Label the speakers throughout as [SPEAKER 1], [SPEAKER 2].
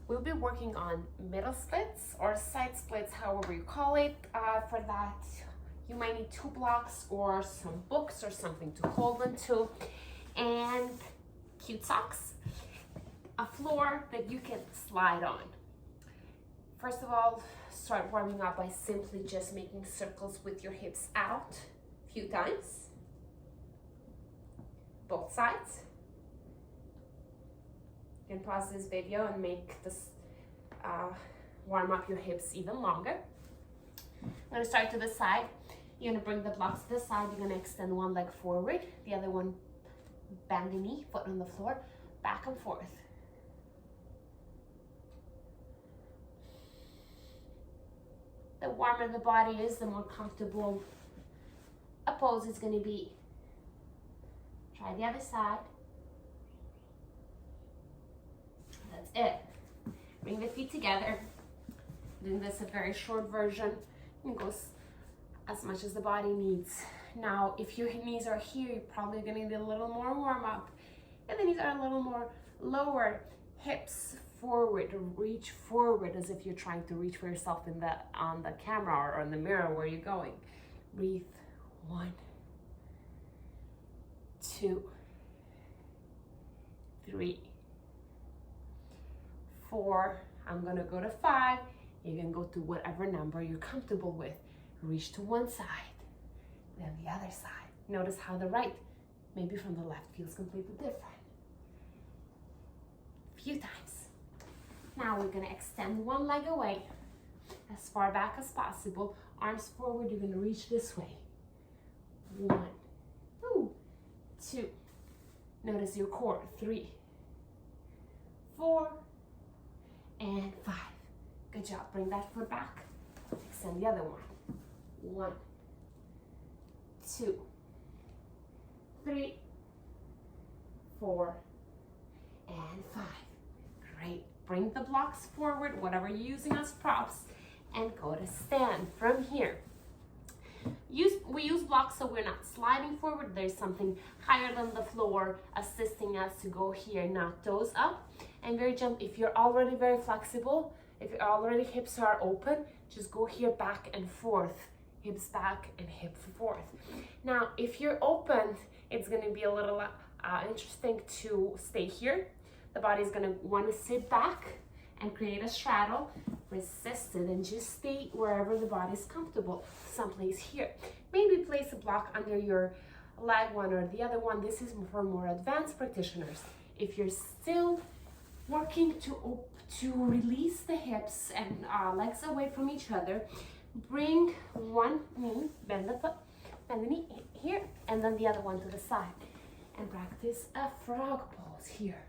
[SPEAKER 1] We'll be working on middle splits or side splits, however you call it. For that, you might need 2 blocks or some books or something to hold them to, and cute socks, a floor that you can slide on. First of all, start warming up by simply just making circles with your hips out a few times, both sides. You can pause this video and make this warm up your hips even longer. I'm going to start to the side. You're going to bring the blocks to the side. You're going to extend one leg forward, the other one bend the knee, foot on the floor, back and forth. The warmer the body is, the more comfortable a pose is going to be. Try the other side. That's it. Bring the feet together. Doing this a very short version. You can go as much as the body needs. Now, if your knees are here, you're probably going to need a little more warm up. And the knees are a little more lower. Hips forward, reach forward as if you're trying to reach for yourself on the camera or on the mirror where you're going. Breathe. 1, 2, 3, 4. I'm gonna go to 5. You can go to whatever number you're comfortable with. Reach to one side, then the other side. Notice how the right, maybe from the left, feels completely different. A few times. Now we're gonna extend one leg away as far back as possible. Arms forward, you're gonna reach this way. 1, 2. Notice your core. 3, 4, and 5. Good job. Bring that foot back. Extend the other one. 1, 2, 3, 4, and 5. Great. Bring the blocks forward, whatever you're using as props, and go to stand from here. We use blocks so we're not sliding forward. There's something higher than the floor assisting us to go here, not toes up. And very gentle. If you're already very flexible, if your already hips are open, just go here back and forth. Hips back and hip forth. Now, if you're open, it's going to be a little interesting to stay here. The body's going to want to sit back and create a straddle. Resist it and just stay wherever the body is comfortable. Someplace here. Maybe place a block under your leg, one or the other one. This is for more advanced practitioners. If you're still working to release the hips and legs away from each other, bring one knee, bend the foot, bend the knee here, and then the other one to the side. And practice a frog pose here.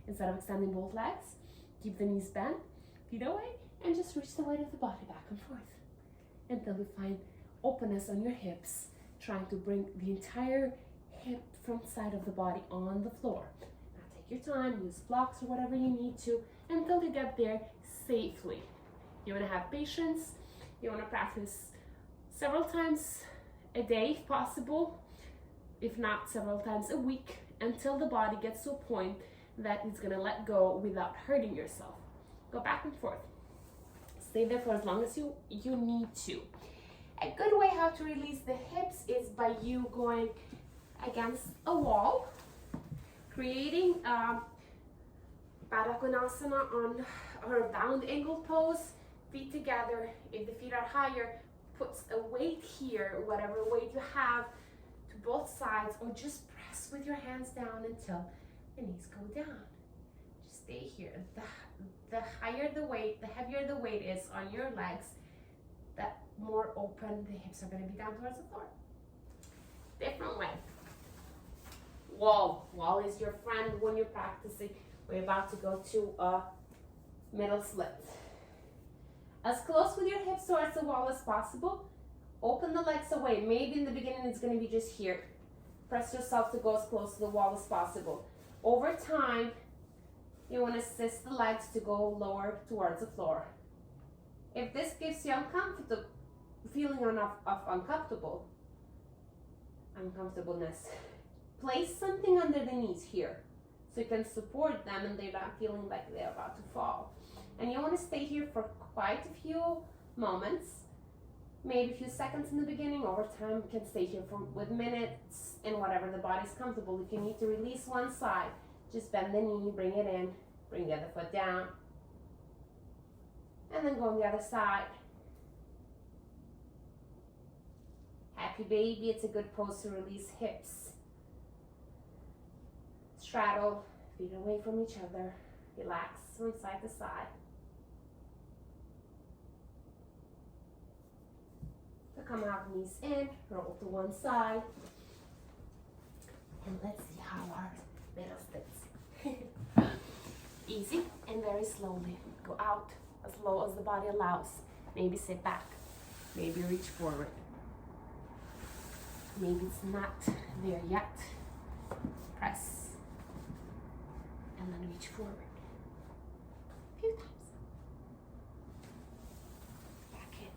[SPEAKER 1] Instead of extending both legs, keep the knees bent, feet away, and just reach the weight of the body back and forth until you find openness on your hips, trying to bring the entire hip front side of the body on the floor. Now take your time, use blocks or whatever you need to until you get there safely. You want to have patience. You want to practice several times a day if possible, if not several times a week, until the body gets to a point that it's going to let go without hurting yourself. Go back and forth. Stay there for as long as you need to. A good way how to release the hips is by you going against a wall, creating Baddha Konasana on or bound angle pose, feet together. If the feet are higher, put a weight here, whatever weight you have, to both sides, or just press with your hands down until the knees go down. Just stay here. The higher the weight, the heavier the weight is on your legs, the more open the hips are going to be down towards the floor. Different way. Wall. Wall is your friend when you're practicing. We're about to go to a middle split. As close with your hips towards the wall as possible. Open the legs away. Maybe in the beginning it's going to be just here. Press yourself to go as close to the wall as possible. Over time, you want to assist the legs to go lower towards the floor. If this gives you uncomfortable feeling of uncomfortableness, place something under the knees here so you can support them and they're not feeling like they're about to fall. And you want to stay here for quite a few moments, maybe a few seconds in the beginning. Over time, you can stay here with minutes and whatever the body's comfortable. If you need to release one side, just bend the knee, bring it in, bring the other foot down, and then go on the other side. Happy baby, it's a good pose to release hips. Straddle, feet away from each other. Relax from side to side. So come out, knees in, roll to one side. And let's see how our middle splits. Easy and very slowly. Go out as low as the body allows. Maybe sit back. Maybe reach forward. Maybe it's not there yet. Press. And then reach forward. A few times. Back in.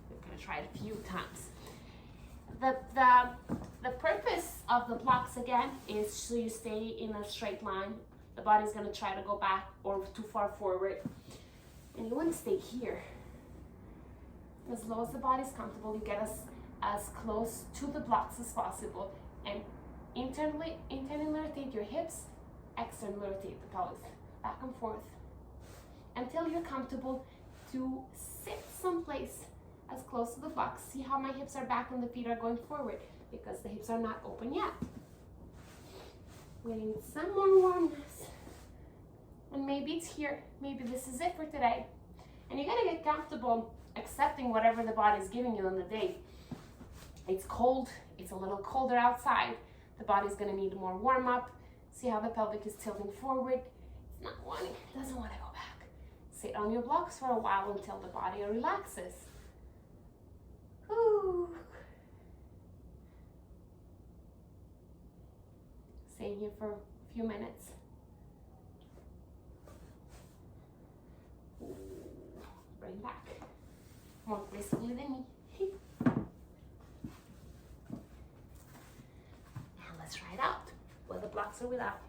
[SPEAKER 1] We're going to try it a few times. The purpose of the blocks again is so you stay in a straight line. The body's going to try to go back or too far forward. And you want to stay here. As low as the body's comfortable, you get as close to the blocks as possible. And internally rotate your hips, externally rotate the pelvis, back and forth. Until you're comfortable to sit someplace as close to the blocks. See how my hips are back and the feet are going forward because the hips are not open yet. We need some more warmness. And maybe it's here. Maybe this is it for today. And you gotta get comfortable accepting whatever the body is giving you on the day. It's cold. It's a little colder outside. The body's gonna need more warm up. See how the pelvic is tilting forward. It's not wanting, it doesn't want to go back. Sit on your blocks for a while until the body relaxes. Whew. Stay here for a few minutes. Ooh. Bring back. More gracefully than me. Now let's try it out. Whether blocks or without.